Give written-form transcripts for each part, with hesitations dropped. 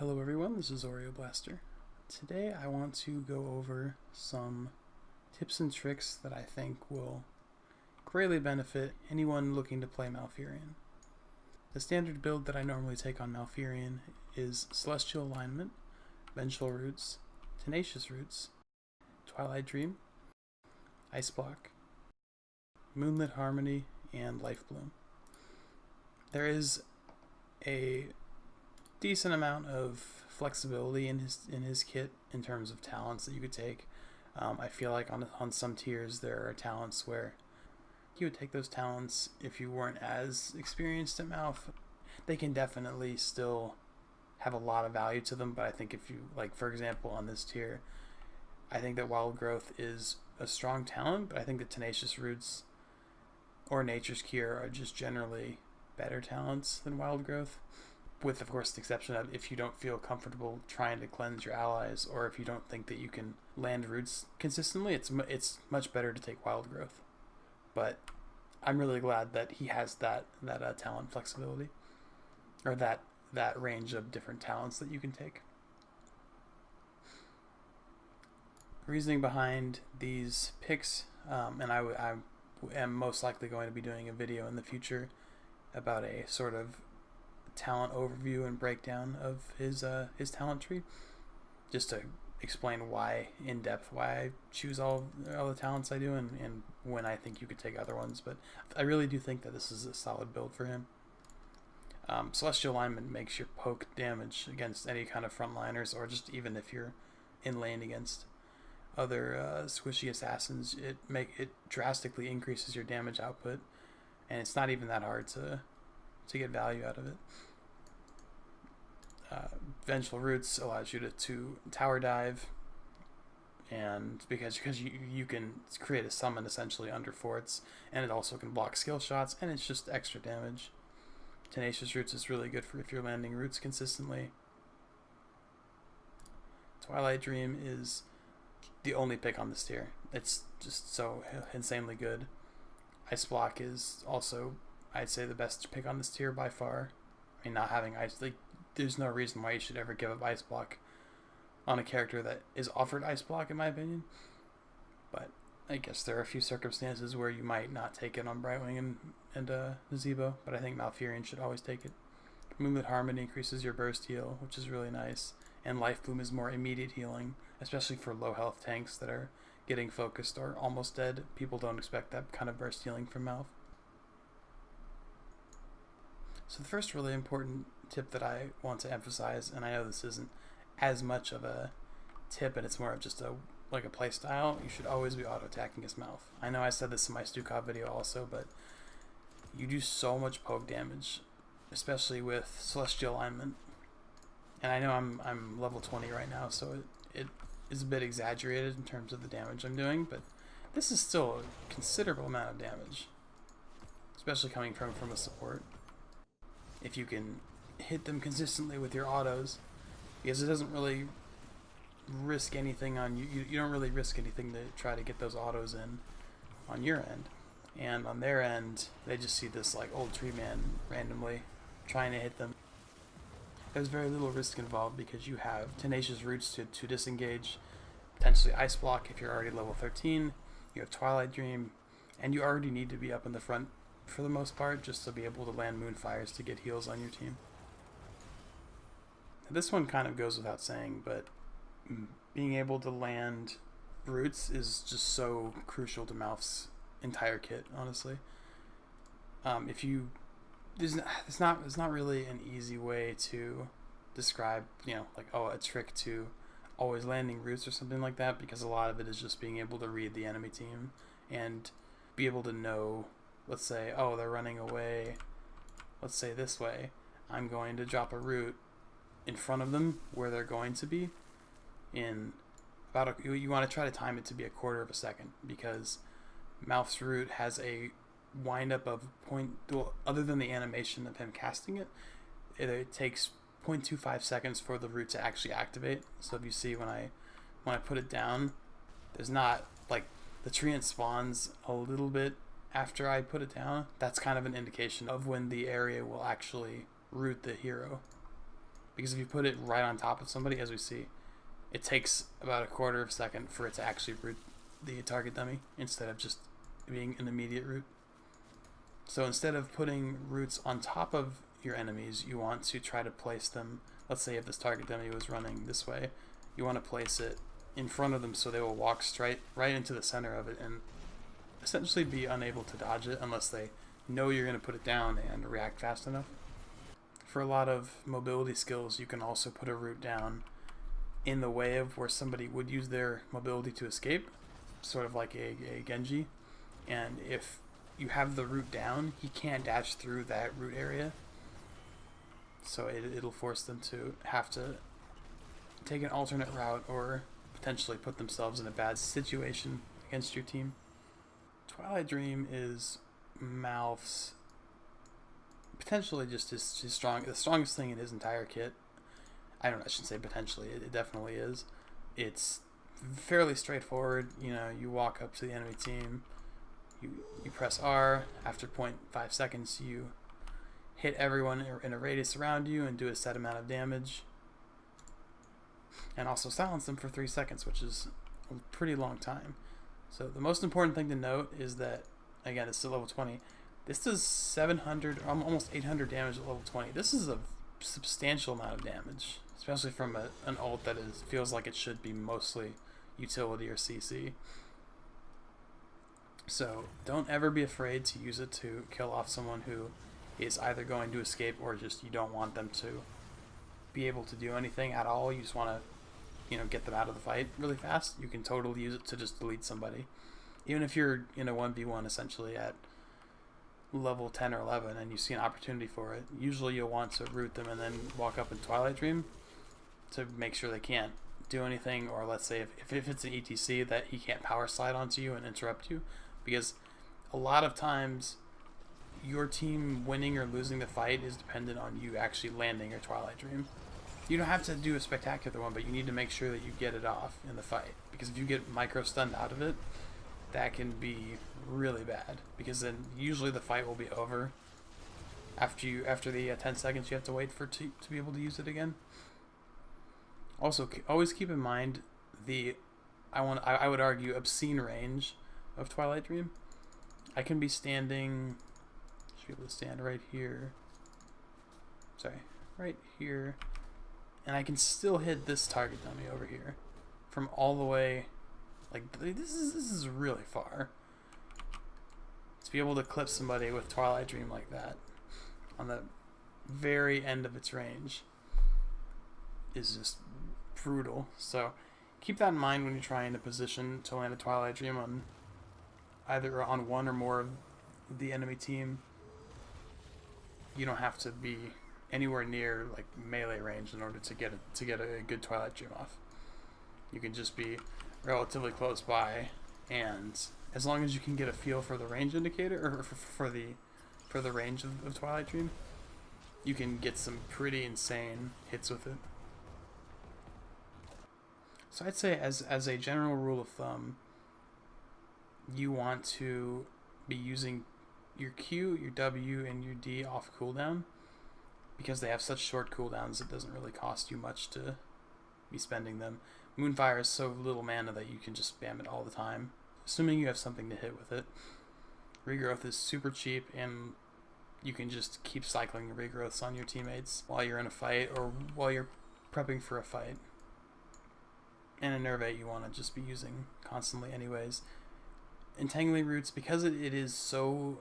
Hello everyone, this is Oreo Blaster. Today I want to go over some tips and tricks that I think will greatly benefit anyone looking to play Malfurion. The standard build that I normally take on Malfurion is Celestial Alignment, Vengeful Roots, Tenacious Roots, Twilight Dream, Ice Block, Moonlit Harmony, and Lifebloom. There is a decent amount of flexibility in his kit in terms of talents that you could take. I feel like on some tiers there are talents where you would take those talents if you weren't as experienced at Malf. They can definitely still have a lot of value to them, but I think if you, like for example on this tier, I think that Wild Growth is a strong talent, but I think that Tenacious Roots or Nature's Cure are just generally better talents than Wild Growth, with of course the exception of if you don't feel comfortable trying to cleanse your allies, or if you don't think that you can land roots consistently, it's much better to take Wild Growth. But I'm really glad that he has that talent flexibility, or that range of different talents that you can take. Reasoning behind these picks, and I am most likely going to be doing a video in the future about a sort of talent overview and breakdown of his talent tree, just to explain why in depth why I choose all the talents I do, and when I think you could take other ones. But I really do think that this is a solid build for him. Celestial Alignment makes your poke damage against any kind of frontliners, or just even if you're in lane against other squishy assassins. It drastically increases your damage output, and it's not even that hard to get value out of it. Vengeful Roots allows you to tower dive, and because you can create a summon essentially under forts, and it also can block skill shots, and it's just extra damage. Tenacious Roots is really good for if you're landing roots consistently. Twilight Dream is the only pick on this tier. It's just so insanely good. Ice Block is also, I'd say, the best pick on this tier by far. I mean, not having ice, like, there's no reason why you should ever give up Ice Block on a character that is offered Ice Block, in my opinion. But I guess there are a few circumstances where you might not take it on Brightwing and Zebo, but I think Malfurion should always take it. Moonlit Harmony increases your burst heal, which is really nice, and Lifebloom is more immediate healing, especially for low health tanks that are getting focused or almost dead. People don't expect that kind of burst healing from Malf. So the first really important tip that I want to emphasize, and I know this isn't as much of a tip and it's more of just a play style, you should always be auto-attacking his Malf. I know I said this in my Stukov video also, but you do so much poke damage, especially with Celestial Alignment. And I know I'm level 20 right now, so it is a bit exaggerated in terms of the damage I'm doing, but this is still a considerable amount of damage, especially coming from a support. If you can hit them consistently with your autos, because it doesn't really risk anything on you. You don't really risk anything to try to get those autos in on your end, and on their end they just see this like old tree man randomly trying to hit them. There's very little risk involved because you have Tenacious Roots to disengage, potentially Ice Block if you're already level 13, you have Twilight Dream, and you already need to be up in the front for the most part just to be able to land Moonfires to get heals on your team. This one kind of goes without saying, but being able to land roots is just so crucial to Malf's entire kit, honestly. It's not really an easy way to describe, like, oh, a trick to always landing roots or something like that, because a lot of it is just being able to read the enemy team and be able to know, let's say, oh, they're running away, let's say this way, I'm going to drop a root in front of them where they're going to be in about you want to try to time it to be a quarter of a second, because Malf's root has a wind up of other than the animation of him casting it, it takes 0.25 seconds for the root to actually activate. So if you see when I put it down, there's not, like, the treant spawns a little bit after I put it down. That's kind of an indication of when the area will actually root the hero. Because if you put it right on top of somebody, as we see, it takes about a quarter of a second for it to actually root the target dummy instead of just being an immediate root. So instead of putting roots on top of your enemies, you want to try to place them. Let's say if this target dummy was running this way, you want to place it in front of them so they will walk straight right into the center of it and essentially be unable to dodge it unless they know you're going to put it down and react fast enough. For a lot of mobility skills, you can also put a root down in the way of where somebody would use their mobility to escape, sort of like a Genji. And if you have the root down, he can't dash through that root area. So it'll force them to have to take an alternate route or potentially put themselves in a bad situation against your team. Twilight Dream is Malf's potentially just the strongest thing in his entire kit. I shouldn't say potentially, it definitely is. It's fairly straightforward. You walk up to the enemy team, you press R, after 0.5 seconds you hit everyone in a radius around you and do a set amount of damage. And also silence them for 3 seconds, which is a pretty long time. So the most important thing to note is that, again, it's still level 20. This does 700, almost 800 damage at level 20. This is a substantial amount of damage, especially from an ult that feels like it should be mostly utility or CC. So don't ever be afraid to use it to kill off someone who is either going to escape or just you don't want them to be able to do anything at all. You just want to get them out of the fight really fast. You can totally use it to just delete somebody. Even if you're in a 1v1 essentially at level 10 or 11 and you see an opportunity for it, usually you'll want to root them and then walk up in Twilight Dream to make sure they can't do anything, or let's say if it's an ETC that he can't power slide onto you and interrupt you, because a lot of times your team winning or losing the fight is dependent on you actually landing your Twilight Dream. You don't have to do a spectacular one, but you need to make sure that you get it off in the fight, because if you get micro stunned out of it, that can be really bad, because then usually the fight will be over after the 10 seconds you have to wait to be able to use it again. Also, always keep in mind I would argue obscene range of Twilight Dream. I can be standing, should be able to stand right here, and I can still hit this target dummy over here from all the way, like this is really far. To be able to clip somebody with Twilight Dream like that on the very end of its range is just brutal. So keep that in mind when you're trying to position to land a Twilight Dream on either on one or more of the enemy team. You don't have to be anywhere near like melee range in order to get a good Twilight Dream off. You can just be relatively close by, and as long as you can get a feel for the range indicator or for the range of Twilight Dream, you can get some pretty insane hits with it. So I'd say as a general rule of thumb, you want to be using your Q, your W, and your D off cooldown, because they have such short cooldowns it doesn't really cost you much to be spending them. Moonfire is so little mana that you can just spam it all the time, assuming you have something to hit with it. Regrowth is super cheap, and you can just keep cycling regrowths on your teammates while you're in a fight or while you're prepping for a fight. And Enervate you want to just be using constantly anyways. Entangling Roots, because it is so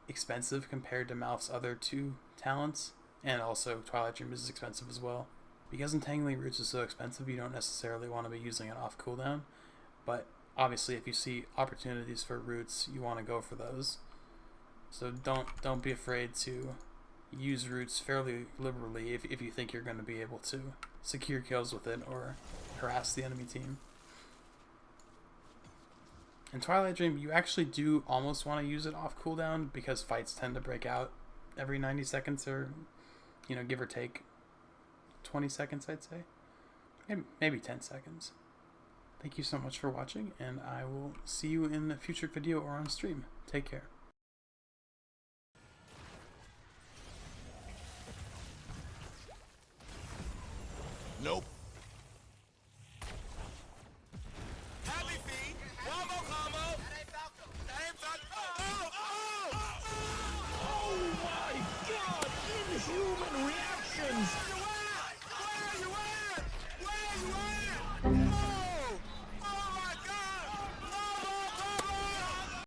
expensive compared to Malf's other two talents, and also Twilight Dream is expensive as well. Because Entangling Roots is so expensive, you don't necessarily want to be using it off cooldown, but obviously if you see opportunities for roots, you want to go for those. So don't be afraid to use roots fairly liberally if you think you're going to be able to secure kills with it or harass the enemy team. In Twilight Dream, you actually do almost want to use it off cooldown, because fights tend to break out every 90 seconds or, give or take 20 seconds, I'd say. Maybe 10 seconds. Thank you so much for watching, and I will see you in a future video or on stream. Take care. Nope.